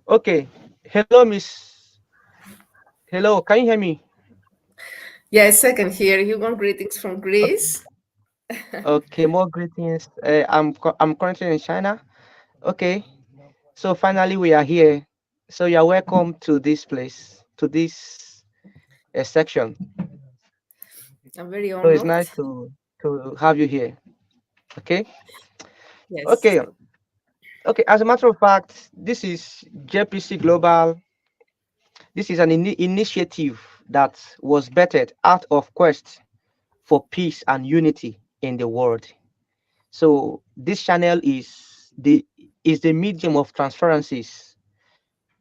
Okay. Hello, Miss. Hello, can you hear me? Yes, I can hear you. Warm greetings from Okay. Greece. Okay. More greetings. I'm currently in China. Okay. So finally we are here. So you're welcome to this place, to this section. I'm very So it's honored. nice to have you here. Okay. Yes. Okay. Okay. As a matter of fact, this is JPC Global. This is an initiative that was birthed out of quest for peace and unity in the world. So this channel is the medium of transferences,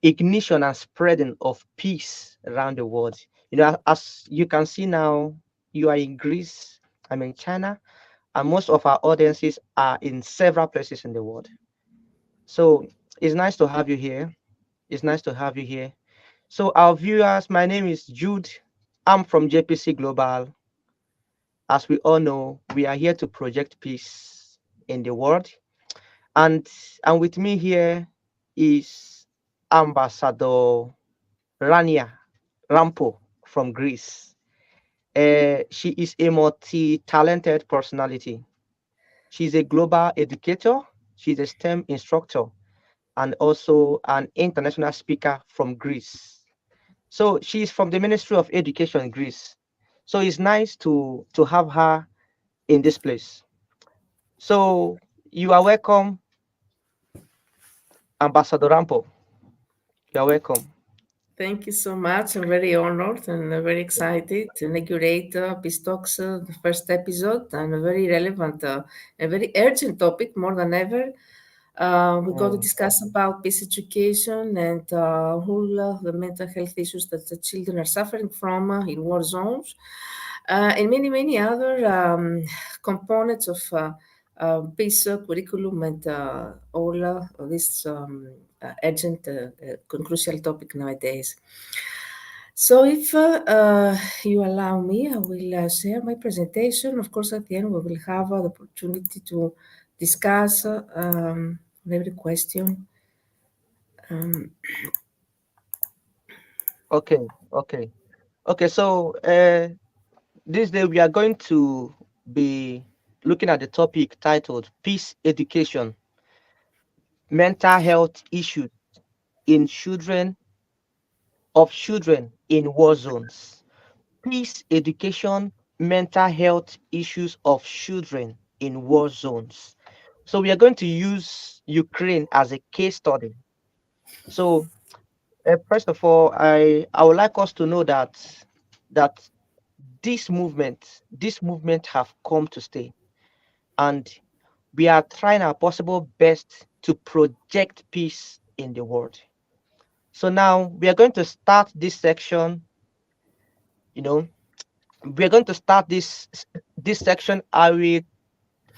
ignition and spreading of peace around the world. As you can see now, you are in Greece, I'm in China, and most of our audiences are in several places in the world. So it's nice to have you here. It's nice to have you here. So our viewers, my name is Jude. I'm from JPC Global. As we all know, we are here to project peace in the world. And and with me here is Ambassador Rania Lampou from Greece. She is a multi-talented personality. She's a global educator, she's a STEM instructor, and also an international speaker from Greece. So she's from the Ministry of Education in Greece. So it's nice to have her in this place. So you are welcome, Ambassador Rampo. You are welcome. Thank you so much. I'm very honored and very excited to inaugurate Peace Talks, the first episode, and a very relevant, a very urgent topic more than ever. We're going to Mm. discuss about peace education and all the mental health issues that the children are suffering from in war zones, and many, many other components of peace curriculum and all this urgent, crucial topic nowadays. So, if you allow me, I will share my presentation. Of course, at the end, we will have the opportunity to discuss every question. Um, Okay, okay, okay. So this day we are going to be looking at the topic titled Peace Education, Mental Health Issues in Children in War Zones. Peace Education, Mental Health Issues of Children in War Zones. So we are going to use Ukraine as a case study. So first of all, I would like us to know that this movement have come to stay, and we are trying our possible best to project peace in the world. So now we are going to start this section. You know, we are going to start this section. I will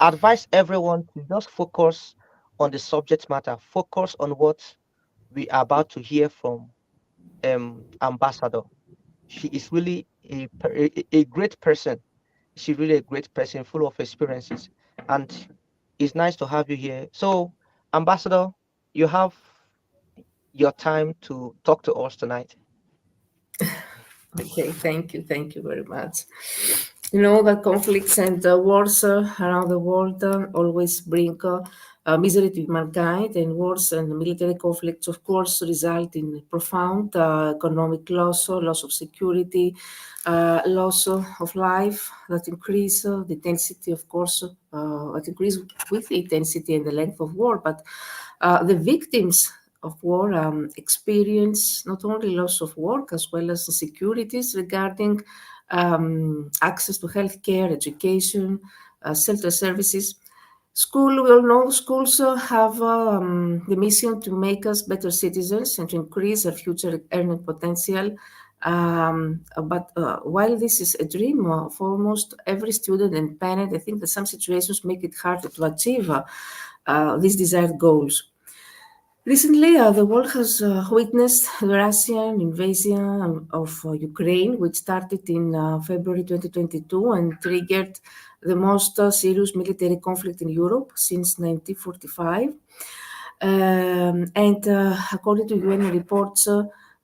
advise everyone to just focus on the subject matter. Focus on what we are about to hear from Ambassador. She is really a great person. She's really a great person, full of experiences, and it's nice to have you here. So, Ambassador, you have your time to talk to us tonight. okay, thank you very much. You know that conflicts and wars around the world always bring misery to mankind, and wars and military conflicts, of course, result in profound economic loss, loss of security, loss of life that increase the intensity, of course, that increase with the intensity and the length of war. But the victims of war experience not only loss of work as well as insecurities regarding access to healthcare, education, shelter services. School, we all know schools have the mission to make us better citizens and to increase our future earning potential. But while this is a dream for almost every student and parent, I think that some situations make it harder to achieve these desired goals. Recently, the world has witnessed the Russian invasion of Ukraine, which started in February 2022 and triggered the most serious military conflict in Europe since 1945. And according to UN reports,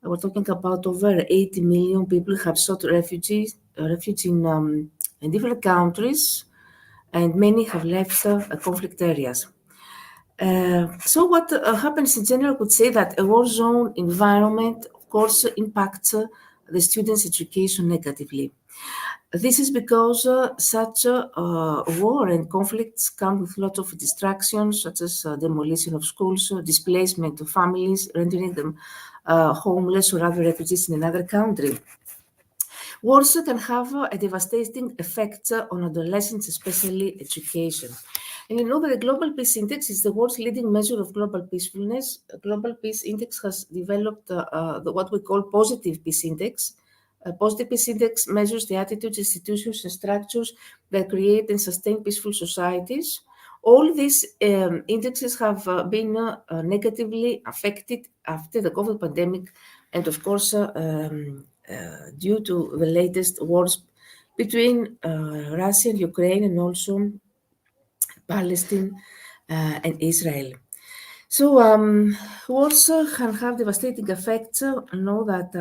we're talking about over 80 million people have sought refuge in different countries, and many have left conflict areas. So what happens in general, I could say that a war zone environment, of course, impacts the students' education negatively. This is because such war and conflicts come with lots of distractions, such as demolition of schools, displacement of families, rendering them homeless or other refugees in another country. Wars can have a devastating effect on adolescents, especially education. And you know that the Global Peace Index is the world's leading measure of global peacefulness. Global Peace Index has developed what we call positive peace index. Positive peace index measures the attitudes, institutions, and structures that create and sustain peaceful societies. All these indexes have been negatively affected after the COVID pandemic, and of course, due to the latest wars between Russia and Ukraine, and also Palestine and Israel. So, wars can have devastating effects. I know that,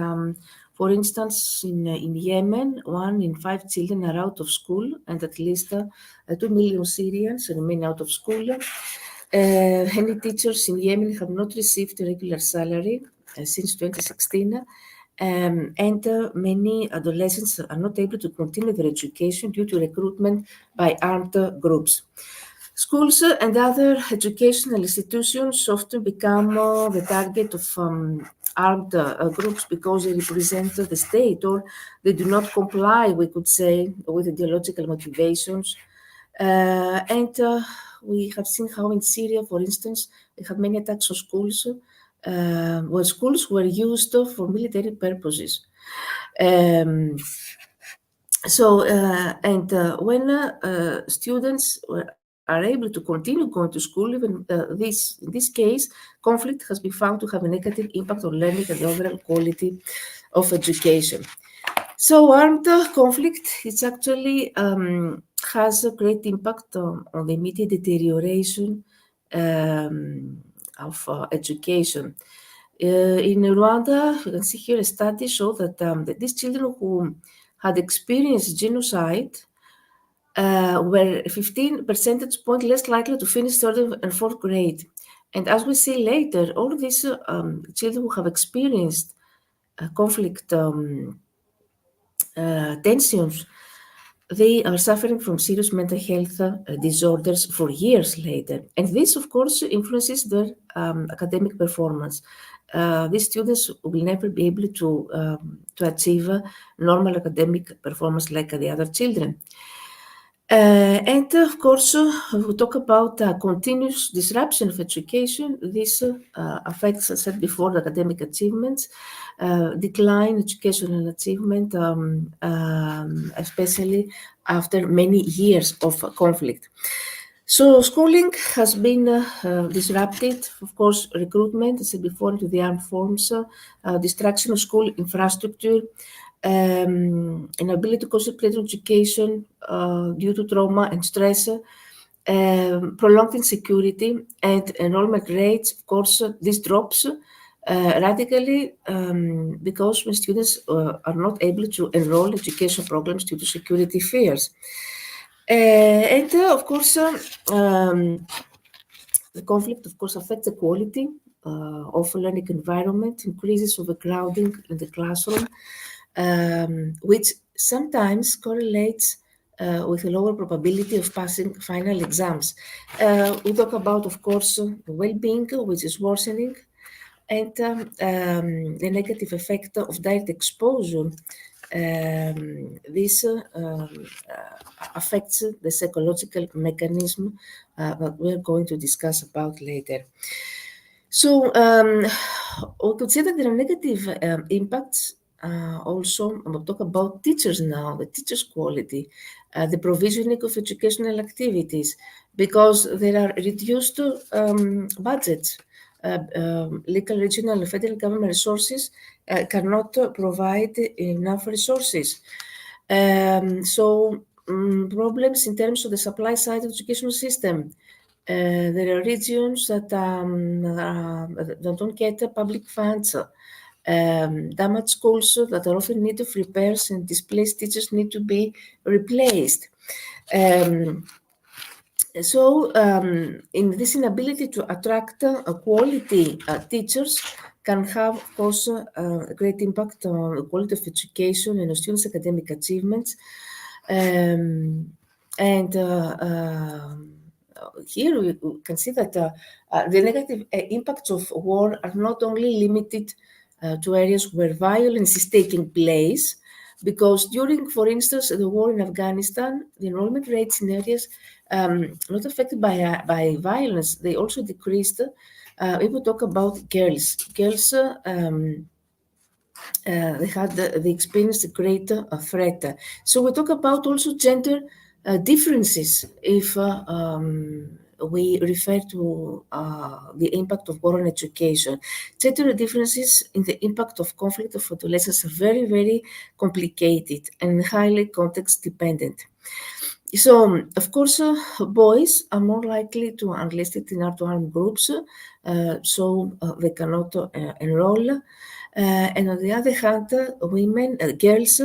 for instance, in Yemen, 1 in 5 children are out of school, and at least 2 million Syrians remain out of school. Many teachers in Yemen have not received a regular salary since 2016. And many adolescents are not able to continue their education due to recruitment by armed groups. Schools and other educational institutions often become the target of armed groups because they represent the state, or they do not comply, we could say, with ideological motivations. And we have seen how in Syria, for instance, they had many attacks on schools where schools were used for military purposes. Um, so, when students are able to continue going to school, even in this case, conflict has been found to have a negative impact on learning and the overall quality of education. So, armed conflict is actually has a great impact on the immediate deterioration of education. In Rwanda, you can see here a study showed that these children who had experienced genocide were 15 percentage point less likely to finish third and fourth grade. And as we see later, all these children who have experienced conflict tensions, they are suffering from serious mental health disorders for years later. And this, of course, influences their academic performance. These students will never be able to achieve normal academic performance like the other children. And of course, we talk about continuous disruption of education. This affects, as I said before, the academic achievements, decline educational achievement, especially after many years of conflict. So schooling has been disrupted, of course, recruitment, as I said before, into the armed forces, destruction of school infrastructure, inability to concentrate on education due to trauma and stress, prolonged insecurity, and enrollment rates. Of course, this drops radically because when students are not able to enroll in education programs due to security fears. And of course, the conflict, of course, affects the quality of a learning environment, increases overcrowding in the classroom, which sometimes correlates with a lower probability of passing final exams. We talk about, of course, the well-being, which is worsening, and the negative effect of direct exposure. This affects the psychological mechanism that we're going to discuss about later. So we could say that there are negative impacts also. We'll talk about teachers now, the teachers' quality, the provisioning of educational activities, because there are reduced budgets. Local, regional, and federal government resources cannot provide enough resources. So problems in terms of the supply side of the educational system, There are regions that don't get public funds. Damaged schools that are often in need of repairs, and displaced teachers need to be replaced. Um, in this inability to attract quality teachers can have, of course, a great impact on the quality of education and on students' academic achievements. Um, and Here we can see that the negative impacts of war are not only limited to areas where violence is taking place, because during, for instance, the war in Afghanistan, the enrollment rates in areas not affected by violence, they also decreased. If we talk about girls, they had they experienced a greater threat. So we talk about also gender differences if we refer to the impact of war on education. Gender differences in the impact of conflict of adolescence are very, very complicated and highly context dependent. So, of course, boys are more likely to enlisted in armed groups, they cannot enroll. And on the other hand, women, girls,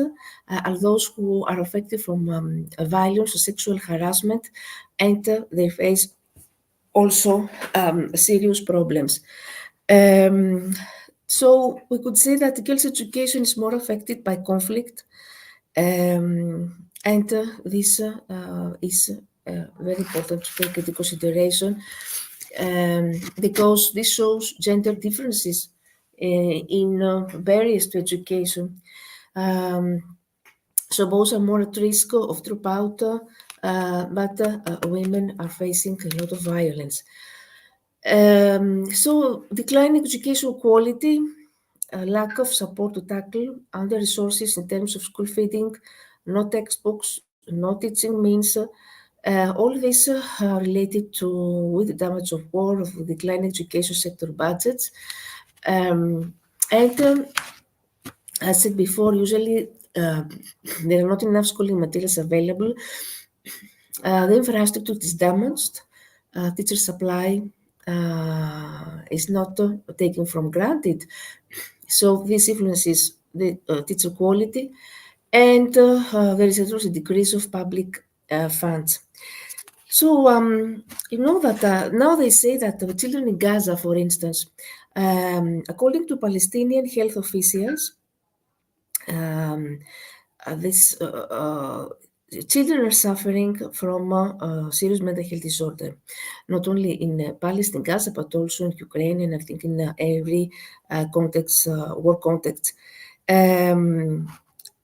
are those who are affected from violence or sexual harassment, and they face also serious problems. Um, so we could say that girls' education is more affected by conflict, and this is very important to take into consideration, because this shows gender differences in barriers to education. Um, so both are more at risk of dropout, but women are facing a lot of violence. So declining educational quality, lack of support to tackle under resources in terms of school feeding, no textbooks, no teaching means, all this are related to with the damage of war, of the declining education sector budgets. And As I said before, usually there are not enough schooling materials available. The infrastructure is damaged. Teacher supply is not taken from granted. So this influences the teacher quality, and there is also a decrease of public funds. So you know that now they say that the children in Gaza, for instance, according to Palestinian health officials, um, this children are suffering from serious mental health disorder, not only in Palestine, Gaza, but also in Ukraine, and I think in every context, war context. Um,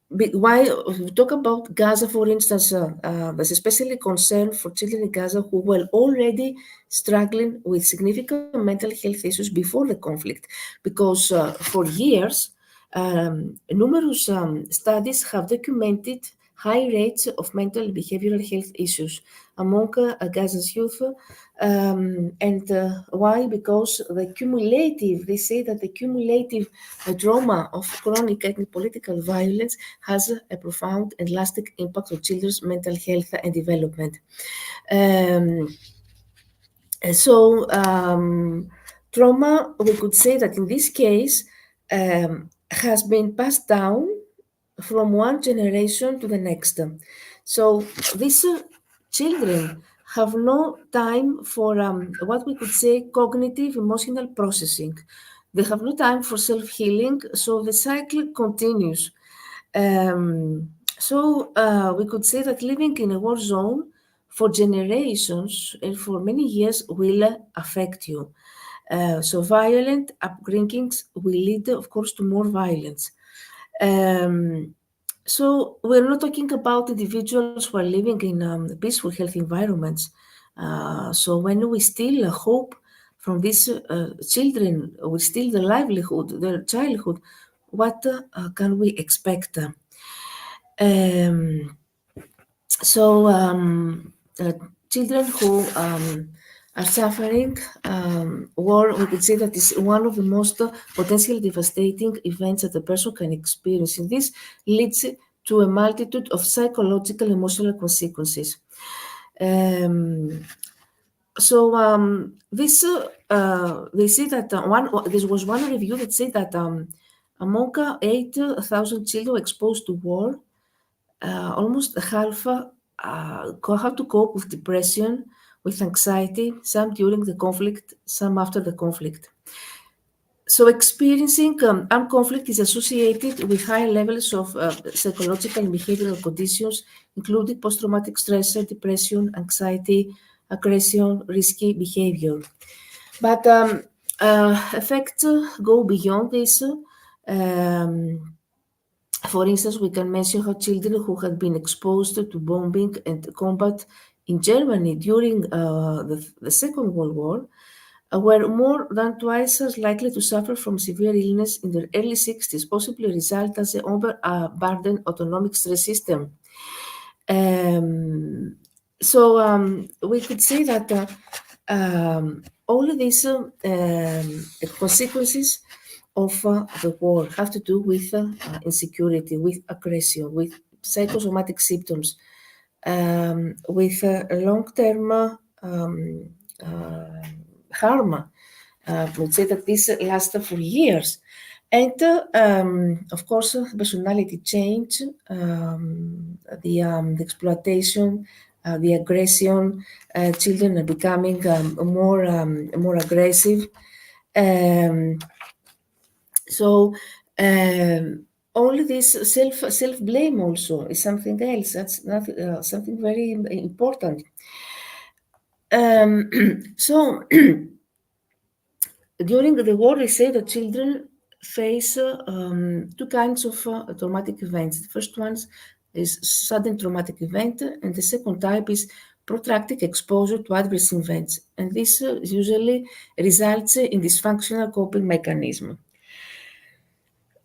why we talk about Gaza, for instance, there's especially concern for children in Gaza who were already struggling with significant mental health issues before the conflict, because for years, numerous studies have documented high rates of mental and behavioral health issues among Gaza's youth. And why? Because they say that the cumulative trauma of chronic ethnic political violence has a profound and lasting impact on children's mental health and development. Um, Trauma, we could say that in this case, has been passed down from one generation to the next. So these children have no time for what we could say cognitive emotional processing. They have no time for self healing, so the cycle continues. We could say that living in a war zone for generations and for many years will affect you. So violent upbringings will lead, of course, to more violence. Um, so we're not talking about individuals who are living in peaceful, healthy environments. So when we steal hope from these children, we steal their livelihood, their childhood, what can we expect? Um, so uh, Children who are suffering war, we could say that is one of the most potentially devastating events that a person can experience. And this leads to a multitude of psychological, emotional consequences. Um, So this they say that one this was one review that said that among 8,000 children exposed to war, almost half have to cope with depression, with anxiety, some during the conflict, some after the conflict. So experiencing armed conflict is associated with higher levels of psychological and behavioral conditions, including post-traumatic stress, depression, anxiety, aggression, risky behavior. But effects go beyond this. Um, for instance, we can mention how children who had been exposed to bombing and combat in Germany during the Second World War were more than twice as likely to suffer from severe illness in their early 60s, possibly a result as an overburdened autonomic stress system. Um, so we could say that all of these consequences of the war have to do with insecurity, with aggression, with psychosomatic symptoms, with long-term uh, harm. I would say that this lasts for years. And of course, personality change, the exploitation, the aggression, children are becoming more aggressive. Um, so all this self blame also is something else. That's not, something very important. So during the war, they say that children face two kinds of traumatic events. The first one is sudden traumatic event, and the second type is protracted exposure to adverse events. And this usually results in dysfunctional coping mechanism.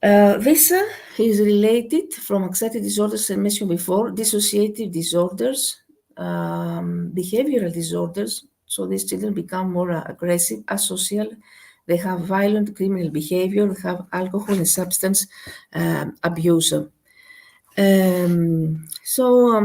This is related from anxiety disorders I mentioned before, dissociative disorders, behavioral disorders. So these children become more aggressive, asocial. They have violent criminal behavior. They have alcohol and substance abuse. So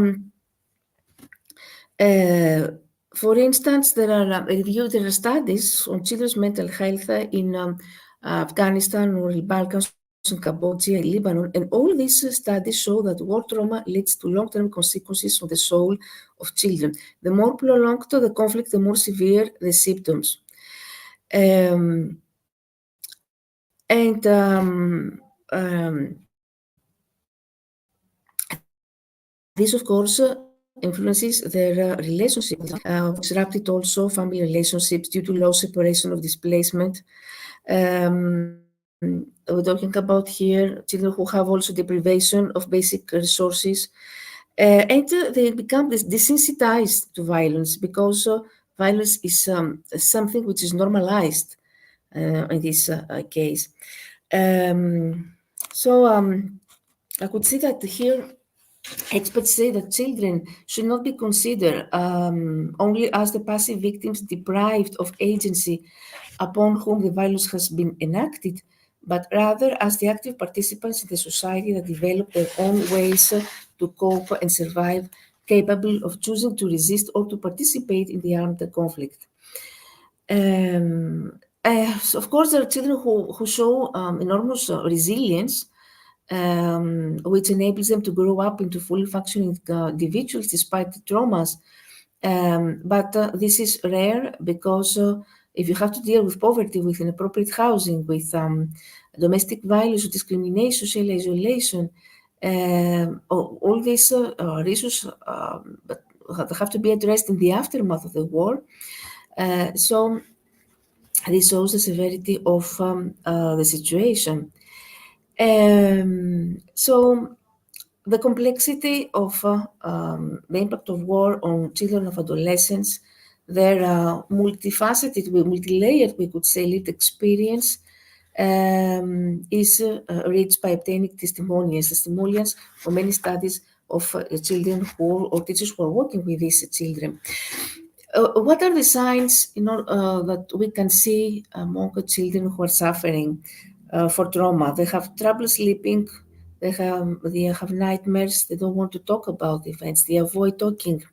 for instance, there are studies on children's mental health in Afghanistan or the Balkans and Cambodia and Lebanon, and all these studies show that war trauma leads to long-term consequences on the soul of children. The more prolonged the conflict, the more severe the symptoms. And this, of course, influences their relationship, disrupted also family relationships due to low separation of displacement. We're talking about here children who have also deprivation of basic resources. And they become desensitized to violence because violence is something which is normalized in this case. So I could see that here experts say that children should not be considered only as the passive victims deprived of agency upon whom the violence has been enacted, but rather as the active participants in the society that develop their own ways to cope and survive, capable of choosing to resist or to participate in the armed conflict. So of course, there are children who show enormous resilience, which enables them to grow up into fully functioning individuals despite the traumas. But this is rare because if you have to deal with poverty, with inappropriate housing, with domestic violence, discrimination, social isolation, all these issues but have to be addressed in the aftermath of the war. So this shows the severity of the situation. So the complexity of the impact of war on children of adolescents, their multifaceted, multi-layered, we could say, lived experience is reached by obtaining testimonials from many studies of children who or teachers who are working with these children. What are the signs, that we can see among the children who are suffering for trauma? They have trouble sleeping. They have nightmares. They don't want to talk about events. They avoid talking.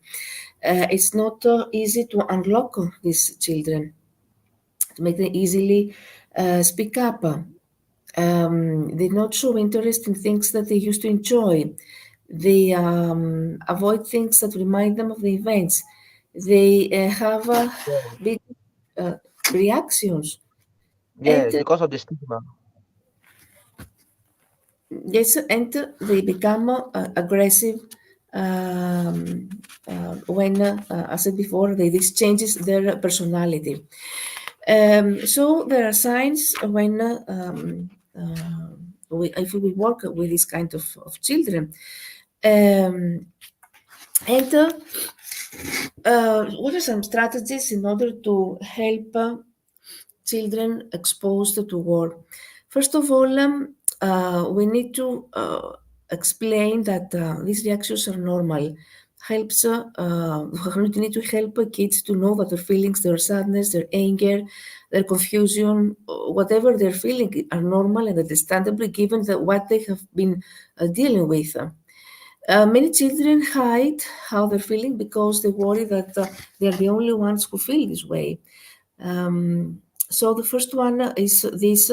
It's not easy to unlock these children, to make them easily speak up. They not show interest in things that they used to enjoy. They avoid things that remind them of the events. They have Yeah. big uh, reactions. And Yes, because of the stigma. yes, and they become aggressive when, as I said before, this changes their personality. So there are signs when if we work with this kind of children. Um, and what are some strategies in order to help children exposed to war? First of all, we need to explain that these reactions are normal. Helps we need to help kids to know that their feelings, their sadness, their anger, their confusion, whatever they're feeling, are normal and understandable given that what they have been dealing with. Many children hide how they're feeling because they worry that they're the only ones who feel this way. So the first one is this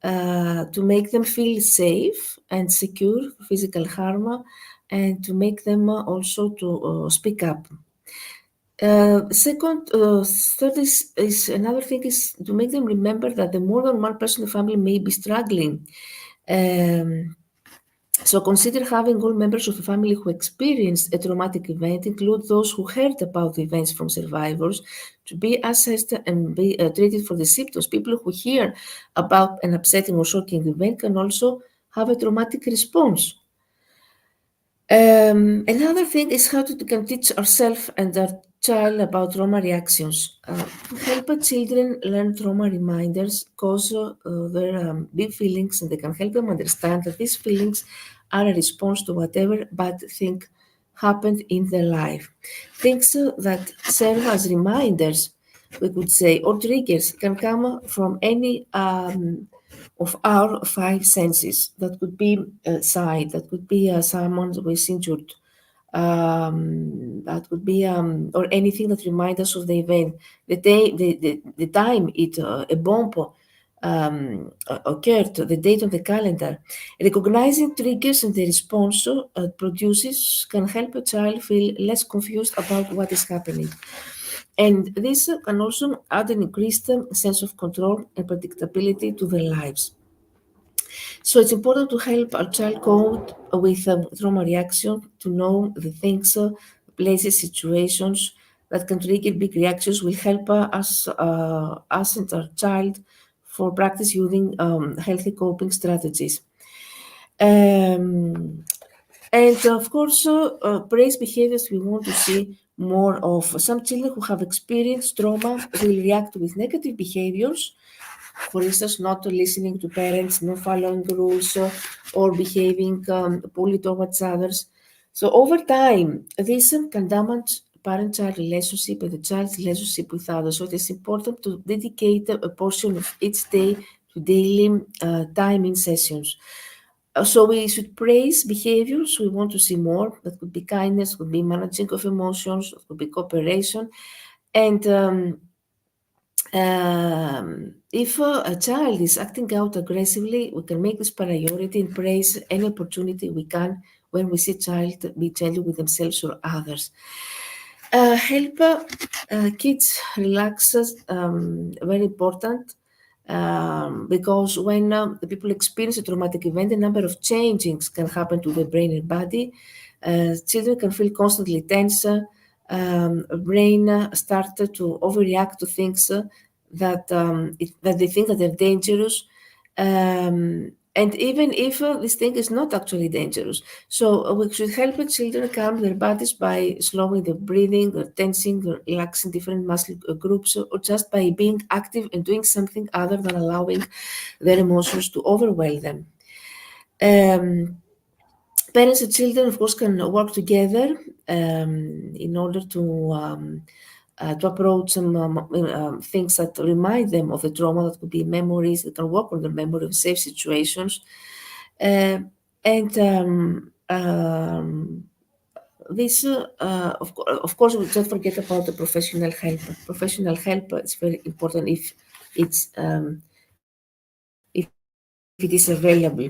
to make them feel safe and secure, physical harm, and to make them also to speak up. Third is another thing is to make them remember that the more than one person in the family may be struggling. Um, so consider having all members of the family who experienced a traumatic event, include those who heard about the events from survivors, to be assessed and be treated for the symptoms. People who hear about an upsetting or shocking event can also have a traumatic response. Another thing is how to can teach ourselves and our child about trauma reactions. Help children learn trauma reminders cause their big feelings, and they can help them understand that these feelings are a response to whatever bad thing happened in their life. Things that serve as reminders, we could say, or triggers can come from any of our five senses. That could be sight, that could be someone who is injured, that could be or anything that reminds us of the event, the day, the time it a bomb occurred, the date on the calendar. Recognizing triggers and the response produces can help a child feel less confused about what is happening. And this can also add an increased sense of control and predictability to their lives. So it's important to help our child cope with trauma reaction, to know the things, places, situations that can trigger big reactions will help us and our child for practice using healthy coping strategies. Um, and of course, praise behaviors we want to see more of. Some children who have experienced trauma will react with negative behaviors, for instance, not listening to parents, not following rules, or behaving poorly towards others. So over time, this can damage parent-child relationship and the child's relationship with others. So it is important to dedicate a portion of each day to daily timing sessions. So we should praise behaviors we want to see more. That could be kindness, could be managing of emotions, could be cooperation, and if a child is acting out aggressively, we can make this priority and praise any opportunity we can when we see child be gentle with themselves or others. Help kids relax, very important, because when the people experience a traumatic event, a number of changings can happen to the brain and body. Children can feel constantly tense. Brain started to overreact to things that they think that they're dangerous. And even if this thing is not actually dangerous. So we should help the children calm their bodies by slowing their breathing or tensing or relaxing different muscle groups, or just by being active and doing something other than allowing their emotions to overwhelm them. Um, Parents and children, of course, can work together in order to approach some things that remind them of the trauma. That could be memories. They can work on the memory of safe situations, and of course, we don't forget about the professional help. Professional help is very important if it is available.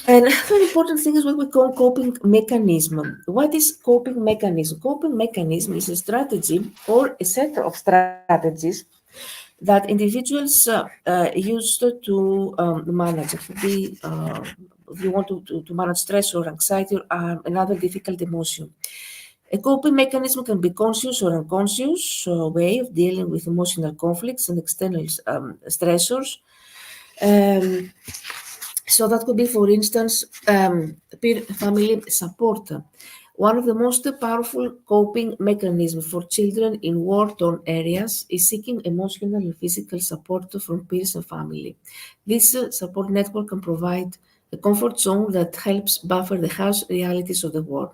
And another important thing is what we call coping mechanism. What is coping mechanism? Coping mechanism is a strategy or a set of strategies that individuals used to manage. It could be if you want to manage stress or anxiety or another difficult emotion. A coping mechanism can be conscious or unconscious way of dealing with emotional conflicts and external stressors. Um, so that could be, for instance, peer family support. One of the most powerful coping mechanisms for children in war-torn areas is seeking emotional and physical support from peers and family. This support network can provide a comfort zone that helps buffer the harsh realities of the war.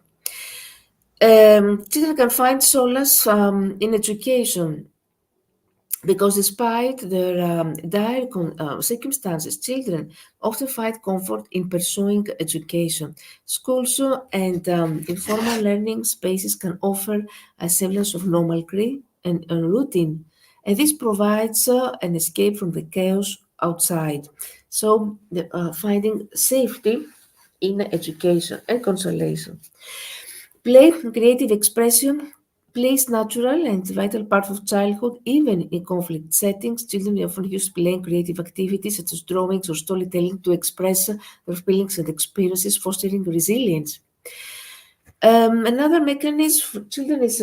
Children can find solace in education because despite their dire circumstances, children often find comfort in pursuing education. Schools and informal learning spaces can offer a semblance of normalcy and routine, and this provides an escape from the chaos outside. So, finding safety in education and consolation. Play, creative expression, play is natural and vital part of childhood, even in conflict settings. Children often use play and creative activities such as drawings or storytelling to express their feelings and experiences, fostering resilience. Another mechanism for children is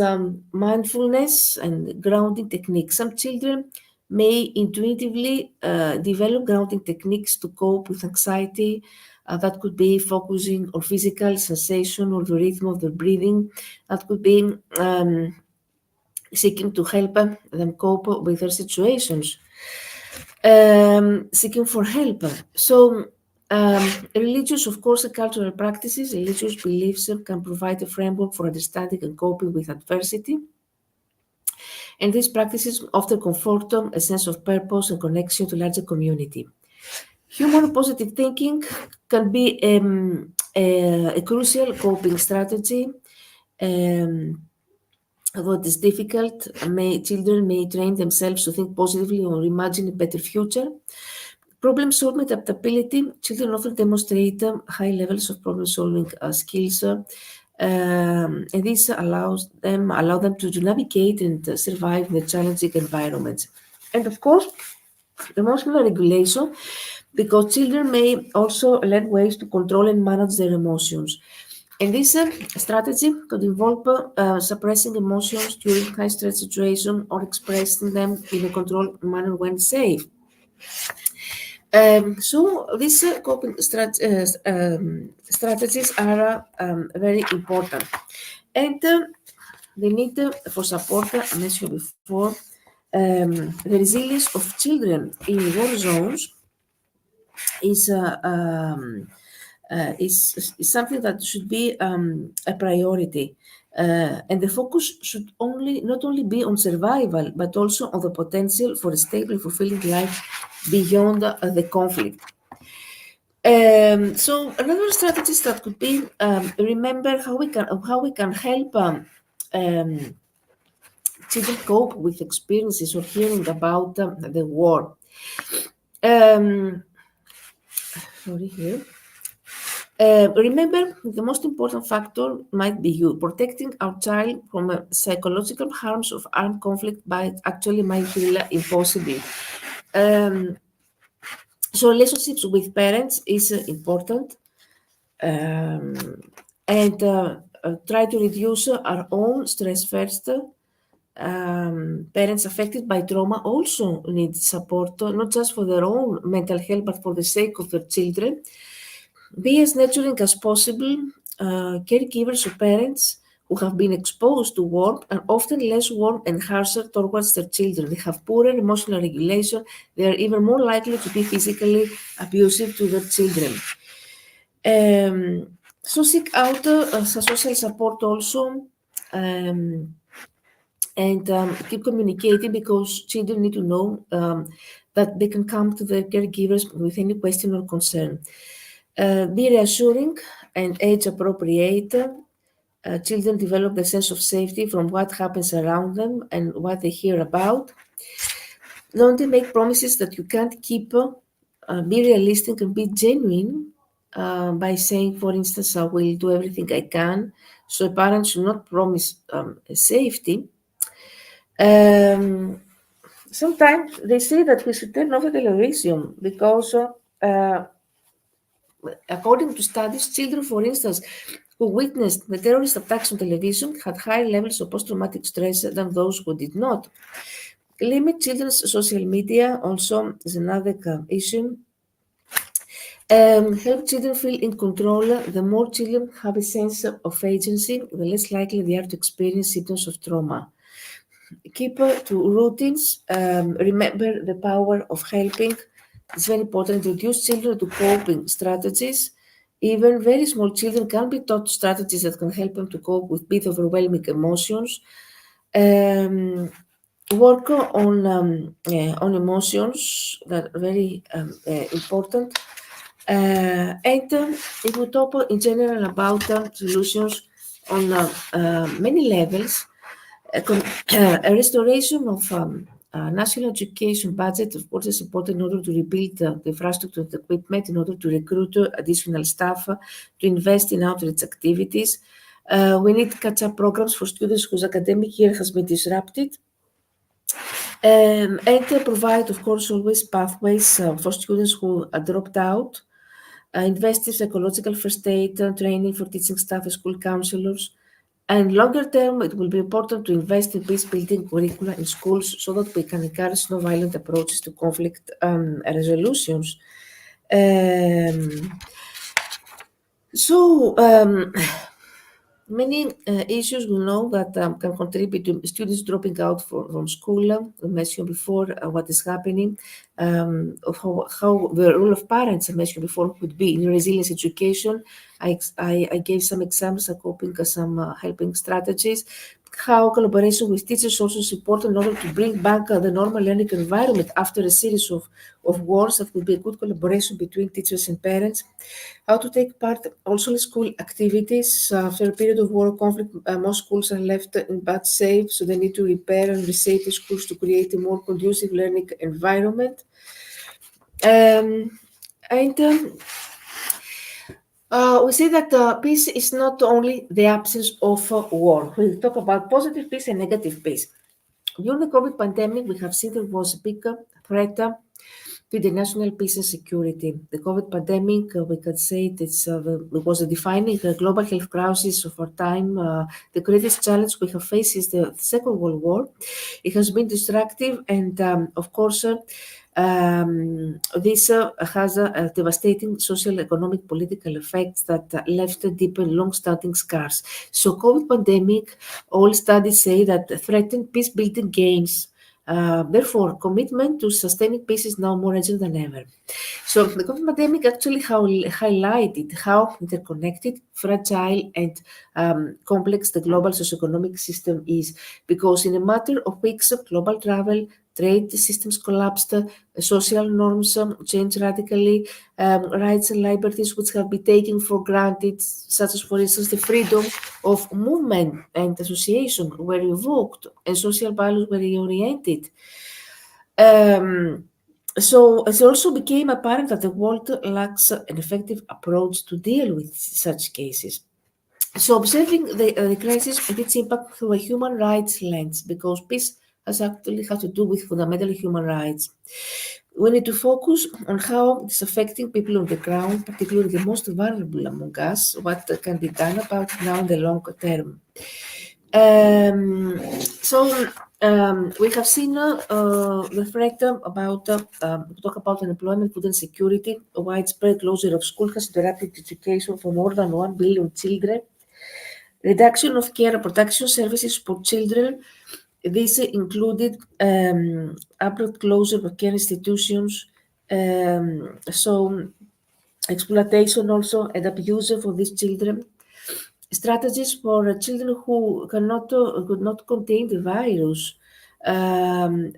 mindfulness and grounding techniques. Some children may intuitively develop grounding techniques to cope with anxiety. That could be focusing on physical sensation or the rhythm of their breathing. That could be seeking to help them cope with their situations, seeking for help. So, religious, of course, and cultural practices, religious beliefs can provide a framework for understanding and coping with adversity. And these practices often confort a sense of purpose and connection to larger community. Humor and positive thinking can be a crucial coping strategy. Um, Although it is difficult, children may train themselves to think positively or imagine a better future. Problem solving adaptability. Children often demonstrate high levels of problem solving skills, and this allow them to navigate and survive in the challenging environments. And of course, emotional regulation, because children may also learn ways to control and manage their emotions. And this strategy could involve suppressing emotions during high stress situation or expressing them in a controlled manner when safe. So these strategies are very important, and the need for support I mentioned before. The resilience of children in war zones is something that should be a priority. And the focus should not only be on survival, but also on the potential for a stable, fulfilling life beyond the conflict. So another strategies that could be remember how we can help children cope with experiences or hearing about the war. Um, Sorry here. Remember, the most important factor might be you. Protecting our child from psychological harms of armed conflict might feel impossible. Um, so relationships with parents is important, um, and try to reduce our own stress first. Parents affected by trauma also need support, not just for their own mental health, but for the sake of their children. Be as nurturing as possible. Caregivers or parents who have been exposed to war are often less warm and harsher towards their children. They have poorer emotional regulation. They are even more likely to be physically abusive to their children. So seek out social support also. Um, and keep communicating, because children need to know that they can come to their caregivers with any question or concern. Be reassuring and age appropriate. Children develop their sense of safety from what happens around them and what they hear about. Don't they make promises that you can't keep? Be realistic and be genuine by saying, for instance, I will do everything I can. So a parent should not promise safety. Um, Sometimes they say that we should turn off the television because, according to studies, children, for instance, who witnessed the terrorist attacks on television had higher levels of post traumatic stress than those who did not. Limit children's social media also is another issue. Help children feel in control. The more children have a sense of agency, the less likely they are to experience symptoms of trauma. Keep to routines. Remember the power of helping. It's very important to introduce children to coping strategies. Even very small children can be taught strategies that can help them to cope with bit overwhelming emotions. Um, Work on emotions that are very important. And if we talk in general about solutions on many levels, a restoration of national education budget, of course, is important in order to rebuild the infrastructure and equipment, in order to recruit additional staff, to invest in outreach activities. We need catch-up programs for students whose academic year has been disrupted. And provide, of course, always pathways for students who dropped out. Invest in psychological first aid training for teaching staff and school counselors. And longer term, it will be important to invest in peace building curricula in schools so that we can encourage non-violent approaches to conflict resolutions. Um, so, many issues we know that can contribute to students dropping out from school. I mentioned before what is happening, of how the role of parents, I mentioned before, would be in resilience education. I gave some examples of coping, some helping strategies. How collaboration with teachers also is important in order to bring back the normal learning environment after a series of wars. That would be a good collaboration between teachers and parents. How to take part also in school activities. After a period of war conflict, most schools are left in bad shape, so they need to repair and reshape the schools to create a more conducive learning environment. And we say that peace is not only the absence of war. We talk about positive peace and negative peace. During the COVID pandemic, we have seen there was a big threat to the national peace and security. The COVID pandemic, we can say it was a defining global health crisis of our time. The greatest challenge we have faced is the Second World War. It has been destructive, and of course, this has devastating social, economic, political effects that left deep and long-standing scars. So, COVID pandemic, all studies say that threatened peace-building gains. Therefore, commitment to sustaining peace is now more urgent than ever. So, the COVID pandemic actually highlighted how interconnected, fragile, and complex the global socioeconomic system is. Because in a matter of weeks, global travel, trade systems collapsed, social norms changed radically, rights and liberties which have been taken for granted, such as, for instance, the freedom of movement and association, were revoked, and social values were reoriented. Um, so it also became apparent that the world lacks an effective approach to deal with such cases. So observing the crisis and its impact through a human rights lens, because peace has to do with fundamental human rights. We need to focus on how it's affecting people on the ground, particularly the most vulnerable among us, what can be done about it now in the long term. We have seen the threat about talk about unemployment, food insecurity, a widespread closure of school has interrupted education for more than 1 billion children. Reduction of care and protection services for children. This included abrupt closure of care institutions. So exploitation also and abuse for these children. Strategies for children who could not contain the virus, and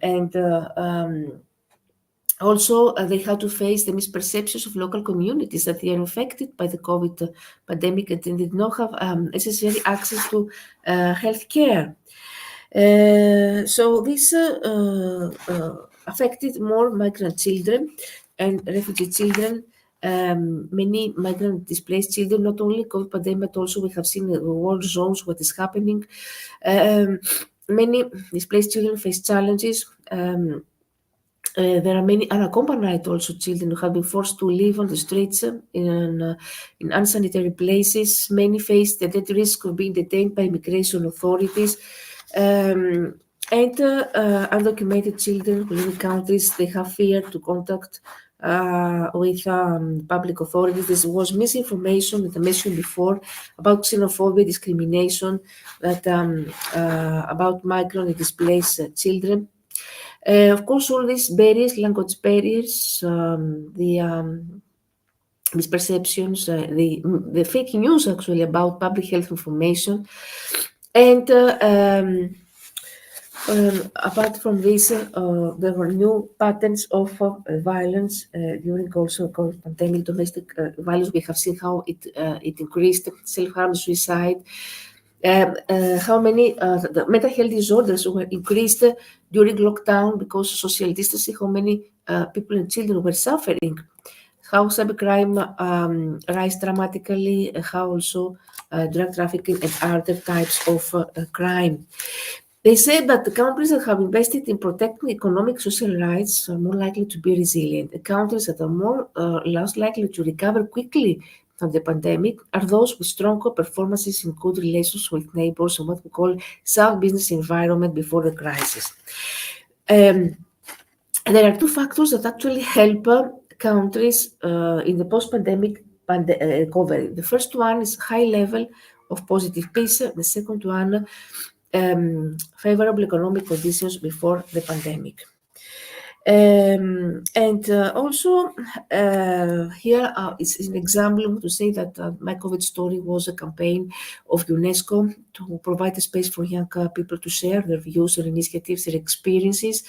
Also, they had to face the misperceptions of local communities that they are infected by the COVID pandemic and they did not have necessary access to health care. So this affected more migrant children and refugee children. Many migrant displaced children, not only COVID pandemic, but also we have seen the war zones, what is happening. Um, Many displaced children face challenges. There are many unaccompanied also children who have been forced to live on the streets in unsanitary places. Many face the dead risk of being detained by immigration authorities. And undocumented children who live in countries they have fear to contact with public authorities. There was misinformation that I mentioned before about xenophobia, discrimination, that about migrant and displaced children. Of course, all these barriers, language barriers, the misperceptions, the fake news actually about public health information, and apart from this, there were new patterns of violence during also COVID pandemic, domestic violence. We have seen how it increased, self-harm, suicide, how many the mental health disorders were increased during lockdown because social distancing, how many people and children were suffering, how cybercrime rise dramatically, how also drug trafficking and other types of crime. They say that the countries that have invested in protecting economic social rights are more likely to be resilient. The countries that are more less likely to recover quickly from the pandemic are those with stronger performances in good relations with neighbors and what we call sound business environment before the crisis. Um, there are two factors that actually help countries in the post-pandemic recovery. The first one is high level of positive peace. The second one, favorable economic conditions before the pandemic. And also, here is an example to say that my COVID story was a campaign of UNESCO to provide a space for young people to share their views, their initiatives, their experiences.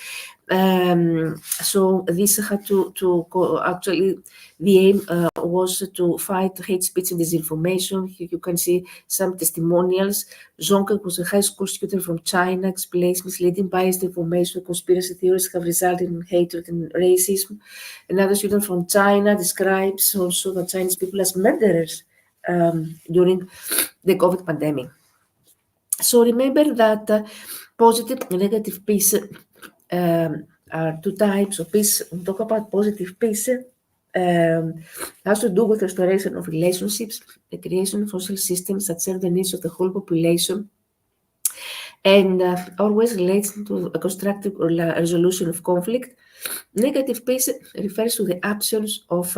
So this had to actually, the aim was to fight hate speech and disinformation. Here you can see some testimonials. Zonka was a high school student from China, explains misleading biased information, conspiracy theories have resulted in hatred and racism. Another student from China describes also the Chinese people as murderers during the COVID pandemic. So remember that positive and negative peace are two types of peace. We talk about positive peace. Has to do with restoration of relationships, the creation of social systems that serve the needs of the whole population, and always relates to a constructive resolution of conflict. Negative peace refers to the absence of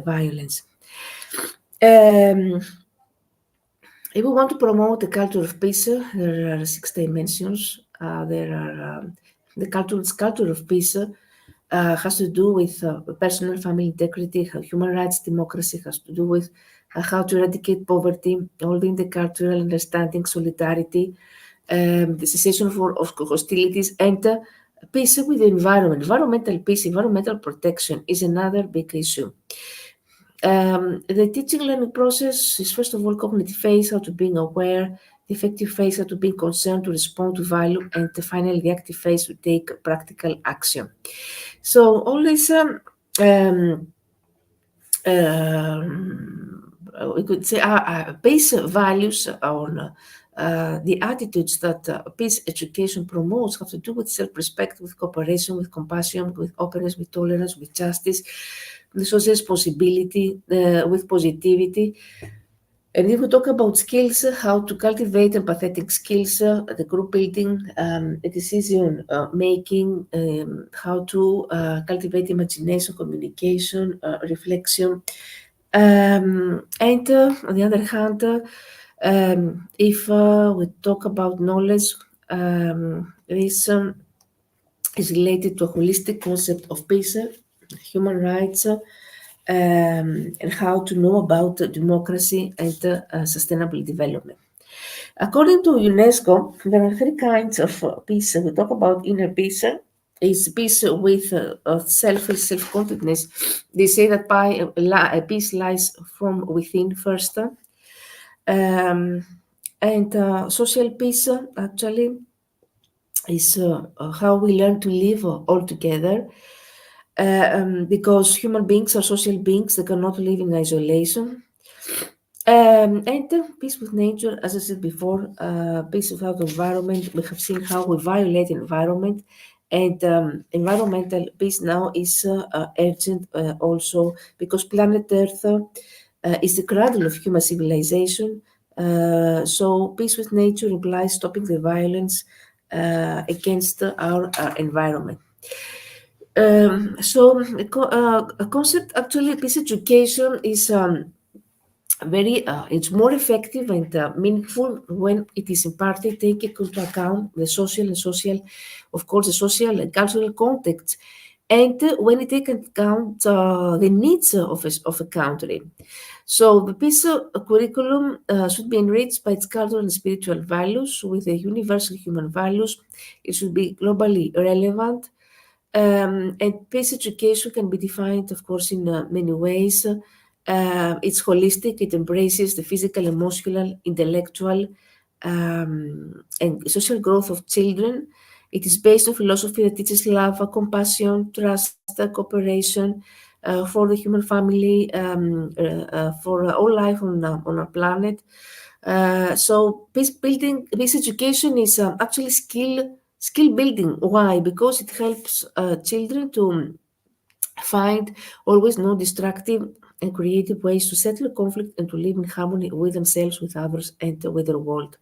violence. Um, if we want to promote the culture of peace, there are six dimensions. There are the culture of peace has to do with personal family integrity, human rights, democracy has to do with how to eradicate poverty, all the intercultural understanding, solidarity, the cessation of hostilities, and peace with the environment. Environmental peace, environmental protection is another big issue. The teaching learning process is first of all cognitive phase, how to being aware, the effective phase, how to being concerned to respond to value, and finally the active phase to take practical action. So all this we could say base values on the attitudes that peace education promotes have to do with self-respect, with cooperation, with compassion, with openness, with tolerance, with justice, with social responsibility, with positivity. And if we talk about skills, how to cultivate empathetic skills, the group building, decision making, how to cultivate imagination, communication, reflection. And on the other hand, if we talk about knowledge, this is related to a holistic concept of peace, human rights, and how to know about democracy and sustainable development. According to UNESCO, there are three kinds of peace. We talk about inner peace, is peace with self-confidence. They say that peace lies from within first, and social peace actually is how we learn to live all together. Because human beings are social beings, they cannot live in isolation. And peace with nature, as I said before, peace without environment. We have seen how we violate environment, and environmental peace now is urgent also because planet Earth is the cradle of human civilization. So peace with nature implies stopping the violence against our environment. A concept actually, peace education is very it's more effective and meaningful when it is imparted taking into account the social, of course, the social and cultural context, and when it takes into account the needs of a country. So the peace curriculum should be enriched by its cultural and spiritual values with the universal human values. It should be globally relevant, and peace education can be defined, of course, in many ways. It's holistic, it embraces the physical, emotional, intellectual, and social growth of children. It is based on philosophy that teaches love, compassion, trust, cooperation for the human family, for all life on our planet. So peace building, peace education is actually skill building. Why? Because it helps children to find always no destructive and creative ways to settle conflict and to live in harmony with themselves, with others, and with the world.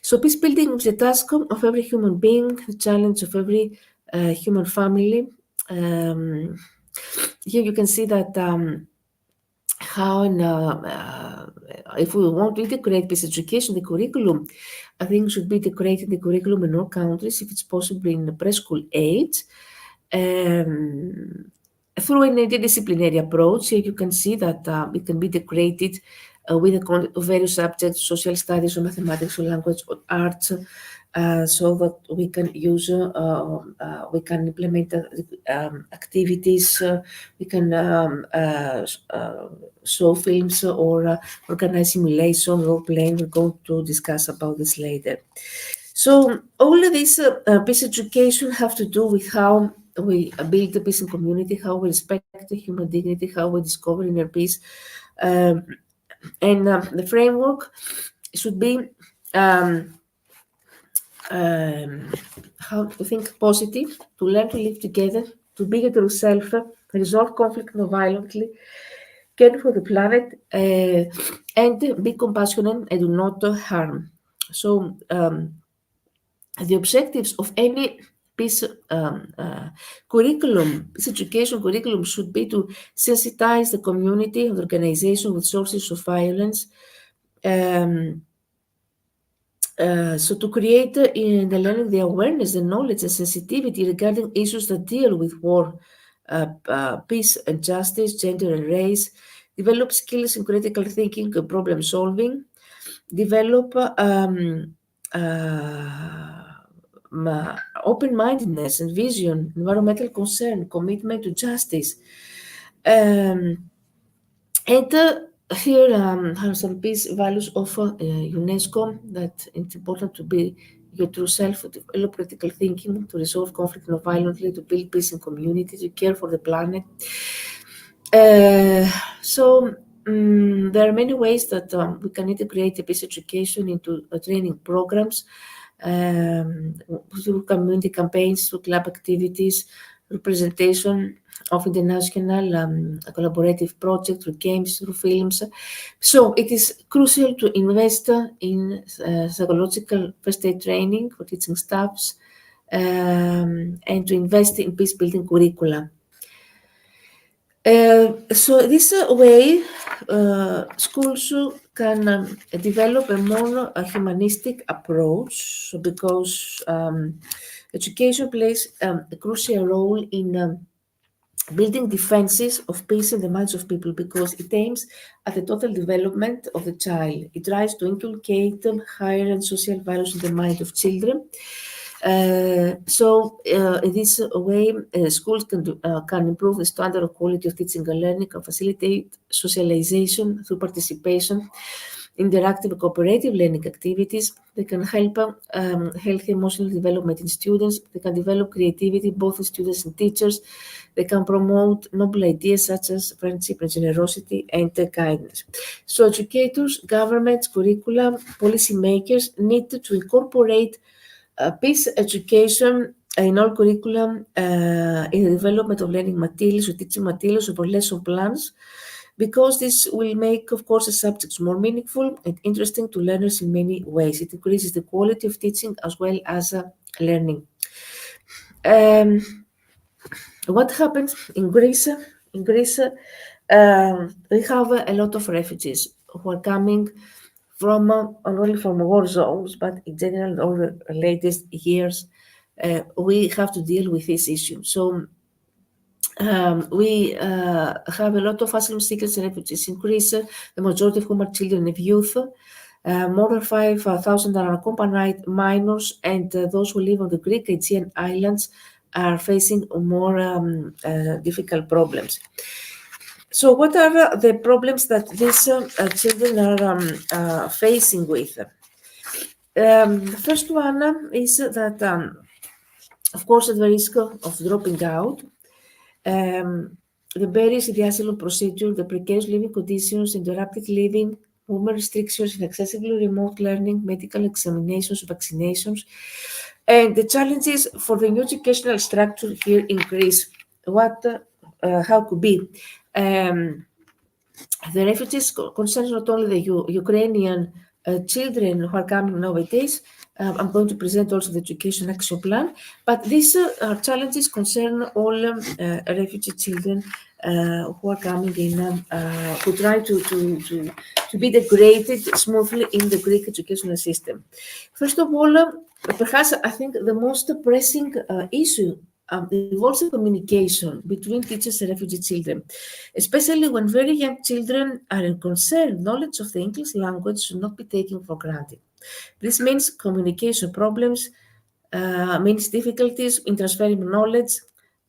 So peace building is the task of every human being, the challenge of every human family. Um, Here you can see that how if we want to integrate peace education, the curriculum, I think should be integrated the curriculum in all countries, if it's possible in the preschool age, through an interdisciplinary approach. Here you can see that it can be integrated with the content of various subjects, social studies or mathematics or language or arts, so that we can implement activities, we can show films or organize simulation, role playing. We're going to discuss about this later. So all of this peace education have to do with how we build the peace in community, how we respect the human dignity, how we discover inner peace, um, and the framework should be um, um, how to think positive, to learn to live together, to be your self, resolve conflict non-violently, care for the planet, and be compassionate and do not harm. So the objectives of any peace curriculum, peace education curriculum should be to sensitize the community and organization with sources of violence. Um, so to create in the learning the awareness, the knowledge, the sensitivity regarding issues that deal with war, peace and justice, gender and race, develop skills in critical thinking and problem solving, develop open-mindedness and vision, environmental concern, commitment to justice. And here are some peace values of UNESCO, that it's important to be your true self, to develop critical thinking, to resolve conflict non-violently, to build peace in community, to care for the planet. There are many ways that we can integrate the peace education into training programs, through community campaigns, through club activities, representation of international collaborative projects, through games, through films. So it is crucial to invest in psychological first aid training for teaching staffs, and to invest in peace building curricula. So this way, schools can develop a more humanistic approach, so because education plays a crucial role in building defenses of peace in the minds of people, because it aims at the total development of the child. It tries to inculcate higher and social values in the mind of children. In this way, schools can improve the standard of quality of teaching and learning, can facilitate socialization through participation, interactive cooperative learning activities. They can help healthy emotional development in students. They can develop creativity both in students and teachers. They can promote noble ideas such as friendship and generosity and kindness. So educators, governments, curricula, policymakers need to incorporate peace education in all curriculum, in the development of learning materials or teaching materials or lesson plans, because this will make, of course, the subjects more meaningful and interesting to learners in many ways. It increases the quality of teaching as well as learning. Um, what happens in Greece? In Greece, we have a lot of refugees who are coming from not only from war zones, but in general, over the latest years, we have to deal with this issue. So we have a lot of asylum seekers and refugees in Greece, the majority of whom are children and youth. More than 5,000 are unaccompanied minors, and those who live on the Greek Aegean islands are facing more difficult problems. So, what are the problems that these children are facing with? The first one is that, of course, at the risk of dropping out, the barriers in the asylum procedure, the precarious living conditions, interrupted living, movement restrictions, inaccessible remote learning, medical examinations, vaccinations, and the challenges for the new educational structure here in Greece. How could be? The refugees concerns not only the Ukrainian children who are coming nowadays. I'm going to present also the education action plan, but these challenges concern all refugee children who are coming in, who try to be integrated smoothly in the Greek educational system. First of all, perhaps I think the most pressing issue involves the communication between teachers and refugee children, especially when very young children are concerned. Knowledge of the English language should not be taken for granted. This means communication problems, means difficulties in transferring knowledge.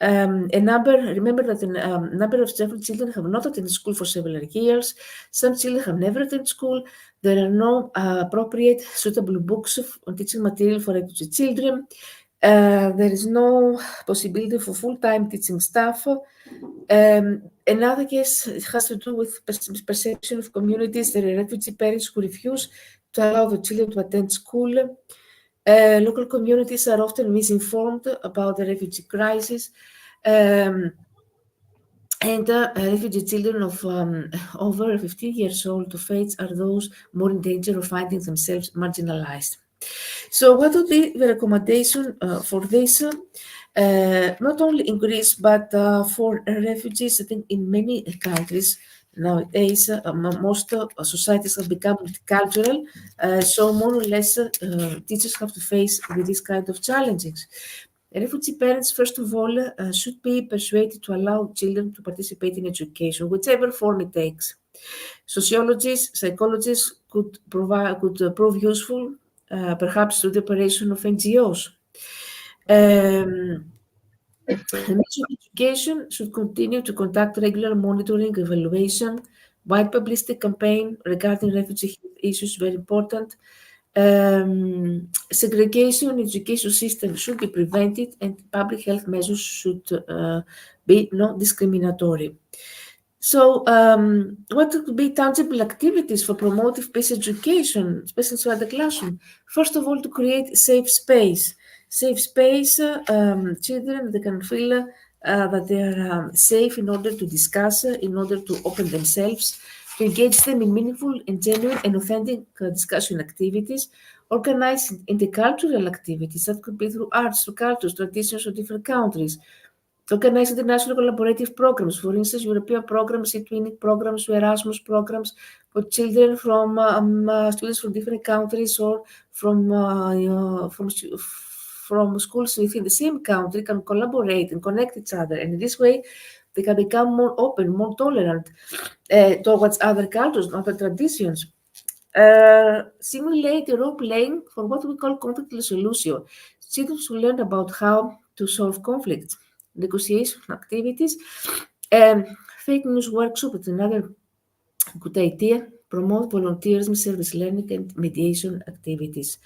Remember that a number of several children have not attended school for several years. Some children have never attended school. There are no appropriate, suitable books on teaching material for refugee children. There is no possibility for full-time teaching staff. Another case has to do with perception of communities. There are refugee parents who refuse to allow the children to attend school. Local communities are often misinformed about the refugee crisis. And refugee children of over 15 years old of age are those more in danger of finding themselves marginalized. So what would be the recommendation for this? Not only in Greece, but for refugees, I think in many countries nowadays, most societies have become multicultural, so more or less teachers have to face with this kind of challenges. Refugee parents, first of all, should be persuaded to allow children to participate in education, whichever form it takes. Sociologists, psychologists could prove useful, perhaps through the operation of NGOs. The Ministry of Education should continue to conduct regular monitoring, evaluation, wide publicity campaign regarding refugee issues, very important. Segregation in education system should be prevented, and public health measures should be non-discriminatory. So, what could be tangible activities for promoting peace education, especially inside the classroom? First of all, to create safe space. Safe space, children, they can feel that they are safe in order to discuss, in order to open themselves, to engage them in meaningful and genuine and authentic discussion activities, organize intercultural activities that could be through arts, through cultures, traditions of different countries. Organize international collaborative programs, for instance, European programs, twinning programs, Erasmus programs for children from students from different countries or from schools within the same country can collaborate and connect each other. And in this way, they can become more open, more tolerant towards other cultures, other traditions. simulate role playing for what we call conflict resolution. Students will learn about how to solve conflicts, negotiation activities, and fake news workshop is another good idea. Promote volunteerism, service learning, and mediation activities.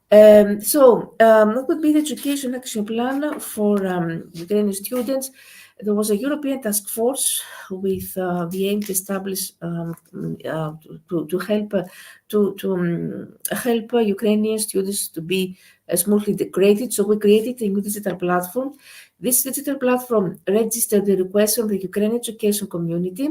What would be the education action plan for Ukrainian students? There was a European task force with the aim to establish to help help Ukrainian students to be smoothly integrated. So we created a new digital platform. This digital platform registered the requests from the Ukrainian education community,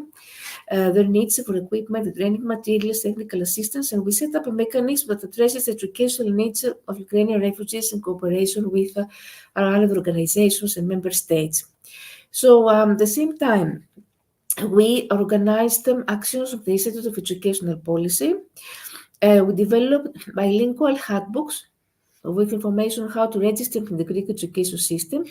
their needs for equipment, training materials, technical assistance, and we set up a mechanism that addresses the educational needs of Ukrainian refugees in cooperation with our other organizations and member states. So, at the same time, we organized actions of the Institute of Educational Policy. We developed bilingual handbooks with information on how to register in the Greek education system.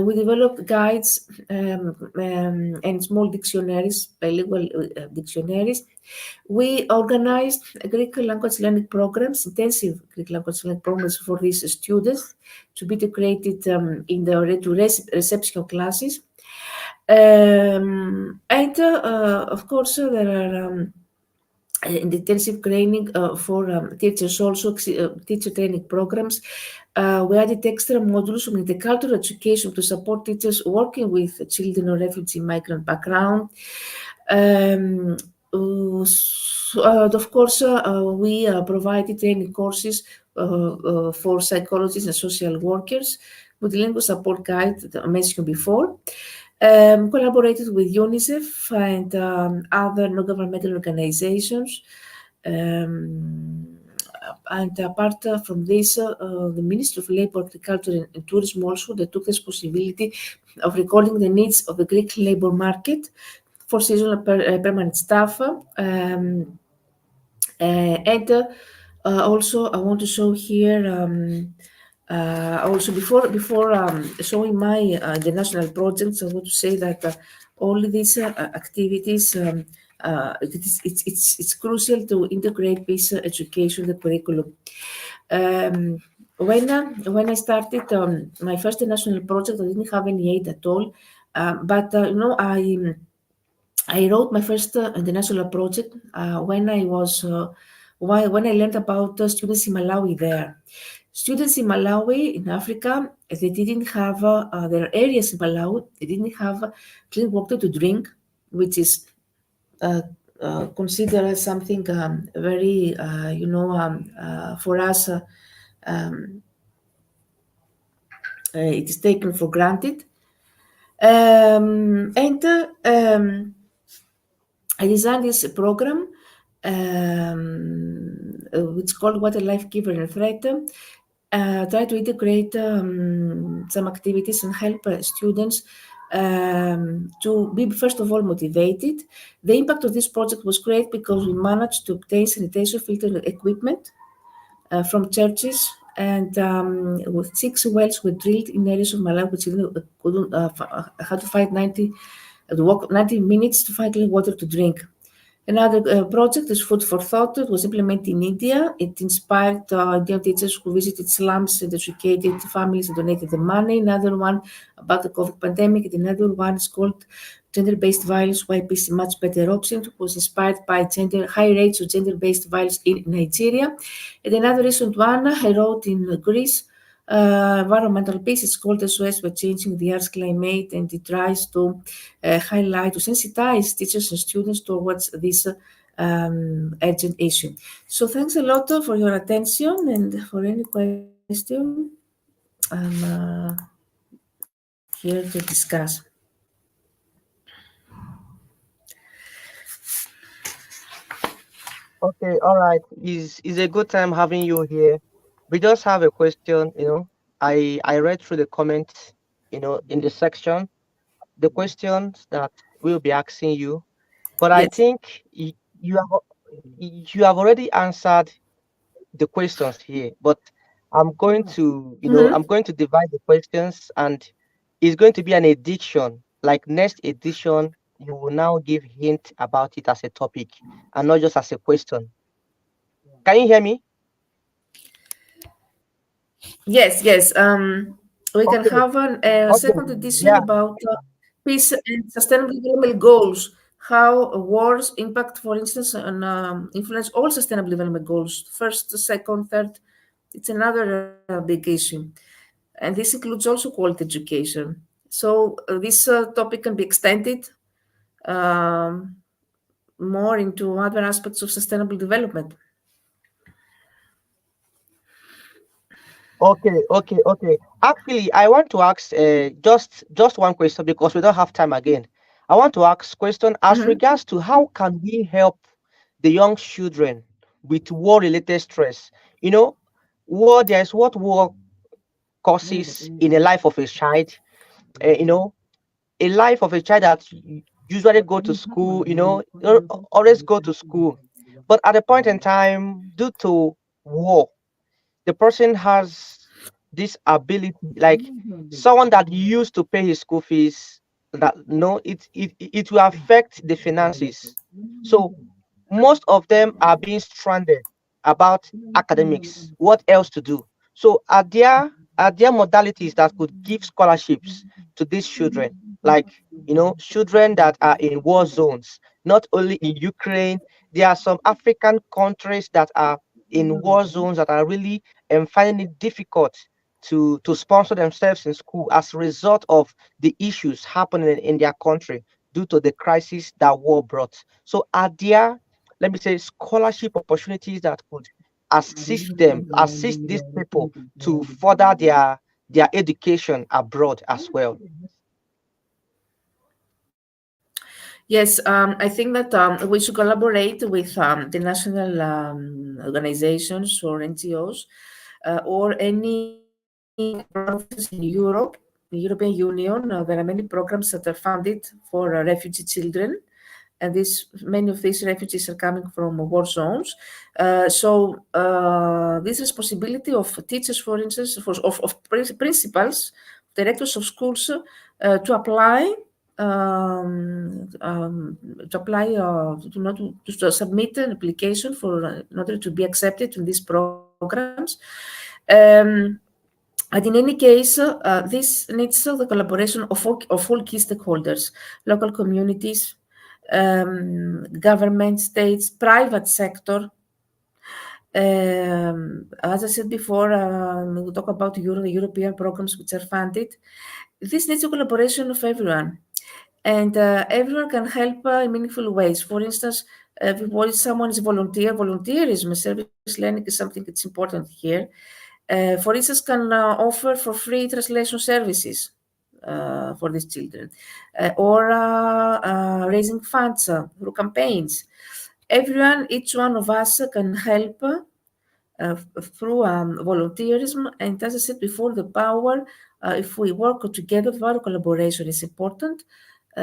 We developed guides and small dictionaries, bilingual dictionaries. We organized Greek language learning programs, intensive Greek language learning programs for these students to be integrated in the reception classes. Of course, there are intensive training for teachers, also teacher training programs. We added extra modules from intercultural education to support teachers working with children of refugee migrant background. Of course, we provided training courses for psychologists and social workers with the language support guide that I mentioned before. Collaborated with UNICEF and other non-governmental organizations. And apart from this, the Ministry of Labour, Agriculture and Tourism also they took the responsibility of recording the needs of the Greek labour market for seasonal permanent staff. And also, I want to show here. Also, before showing my international projects, I want to say that all these activities, it's crucial to integrate this education in the curriculum. When I started my first international project, I didn't have any aid at all, but I wrote my first international project when I learned about students in Malawi there. Students in Malawi, in Africa, they didn't have their areas in Malawi. They didn't have clean water to drink, which is uh, considered as something very, for us, um, it is taken for granted. And I designed this program, which is called Water Life Giver and Threat. Try to integrate some activities and help students to be, first of all, motivated. The impact of this project was great because we managed to obtain sanitation filter equipment from churches, and with 6 wells were drilled in areas of Malawi which couldn't had to fight 90 minutes to find clean water to drink. Another project is Food for Thought. It was implemented in India. It inspired Indian teachers who visited slums and educated families and donated the money. Another one about the COVID pandemic. Another one is called Gender-Based Violence, Why Peace is a Much Better Option. It was inspired by high rates of gender-based violence in Nigeria. And another recent one I wrote in Greece, environmental peace. It's called SOS for Changing the Earth's Climate, and it tries to highlight, to sensitize teachers and students towards this urgent issue. So thanks a lot for your attention, and for any question, I'm here to discuss. Okay, all right. Is a good time having you here. We just have a question, I read through the comments, in the section, the questions that we'll be asking you. But I Yes. think you have already answered the questions here. But I'm going to, I'm Mm-hmm. going to divide the questions, and it's going to be an edition. Like next edition, you will now give hint about it as a topic and not just as a question. Can you hear me? Yes, yes. We can Okay. have a Okay. second edition Yeah. about peace and sustainable development goals. How wars impact, for instance, and influence all sustainable development goals. First, second, third. It's another big issue, and this includes also quality education. So this topic can be extended um, more into other aspects of sustainable development. Okay. Actually, I want to ask just one question because we don't have time again. I want to ask question as Mhm. regards to how can we help the young children with war-related stress. You know, war there is what war causes in a life of a child. You know, a life of a child that usually go to school. Always go to school, but at a point in time, due to war, the person has this ability, like someone that used to pay his school fees, that no, it will affect the finances. So most of them are being stranded about academics. What else to do? So are there modalities that could give scholarships to these children? Like children that are in war zones, not only in Ukraine. There are some African countries that are in war zones that are really finding it difficult to sponsor themselves in school as a result of the issues happening in their country due to the crisis that war brought. So are there, let me say, scholarship opportunities that could assist these people to further their education abroad as well? Yes, I think that we should collaborate with the national organizations or NGOs or any provinces in Europe, the European Union. There are many programs that are funded for refugee children, and many of these refugees are coming from war zones. This responsibility of teachers, for instance, of principals, directors of schools, to apply to apply to submit an application for in order to be accepted in these programs. Um, and in any case, this needs the collaboration of all key stakeholders, local communities, government, states, private sector. As I said before, we talk about the European programs which are funded. This needs a collaboration of everyone, and everyone can help in meaningful ways. For instance, if someone is volunteerism, service learning is something that's important here. For instance, can offer for free translation services for these children, or raising funds through campaigns. Everyone, each one of us can help through volunteerism. And as I said before, the power, if we work together, our collaboration is important.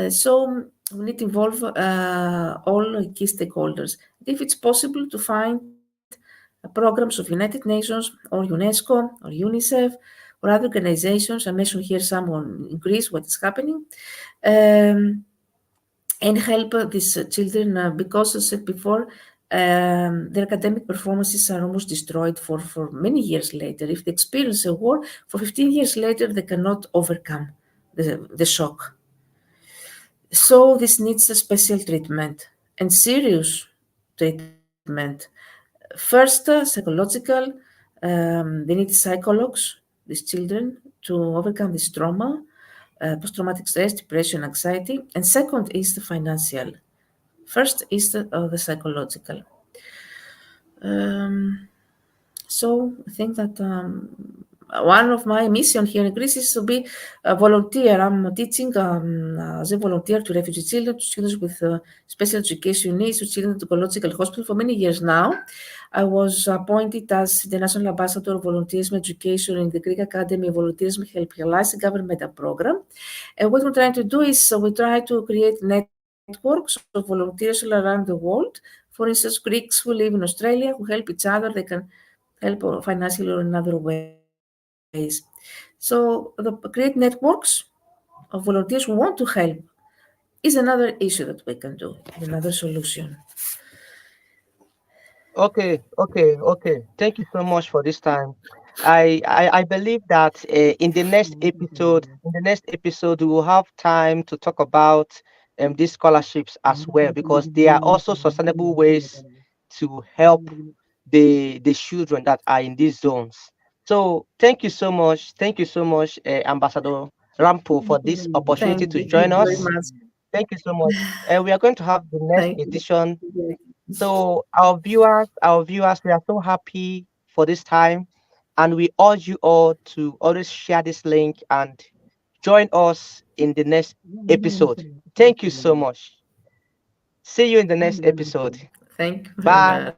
So we need to involve all key stakeholders. If it's possible to find programs of United Nations or UNESCO or UNICEF or other organizations, I mentioned here some in Greece, what is happening, um, and help these children because, as I said before, their academic performances are almost destroyed for many years later. If they experience a war, for 15 years later, they cannot overcome the shock. So this needs a special treatment and serious treatment. First, psychological. They need psychologs, these children, to overcome this trauma, post-traumatic stress, depression, anxiety. And second is the financial. First is the psychological. Um, so I think that one of my mission here in Greece is to be a volunteer. I'm teaching as a volunteer to refugee children, to students with special education needs, to children at the ecological hospital for many years now. I was appointed as the National Ambassador of Volunteerism Education in the Greek Academy of Volunteerism Help Realize, a governmental program. And what we're trying to do is we try to create networks of volunteers all around the world. For instance, Greeks who live in Australia who help each other, they can help financially or in other ways. So create networks of volunteers who want to help is another issue that we can do, another solution. Okay. Thank you so much for this time. I believe that in the next episode we will have time to talk about these scholarships as well, because they are also sustainable ways to help the children that are in these zones. So thank you so much, Ambassador Rampo, for this opportunity to Thank join you very us. much. Thank you so much. And we are going to have the next Thank you. edition. So our viewers, we are so happy for this time, and we urge you all to always share this link and join us in the next episode. Thank you so much. See you in the next episode. Thank you very Bye.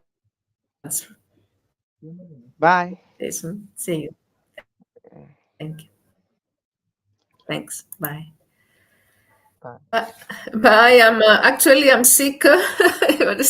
much. Bye. Jason. See you. Thank you. Thanks. Bye. Bye. Bye. I'm actually I'm sick. I want to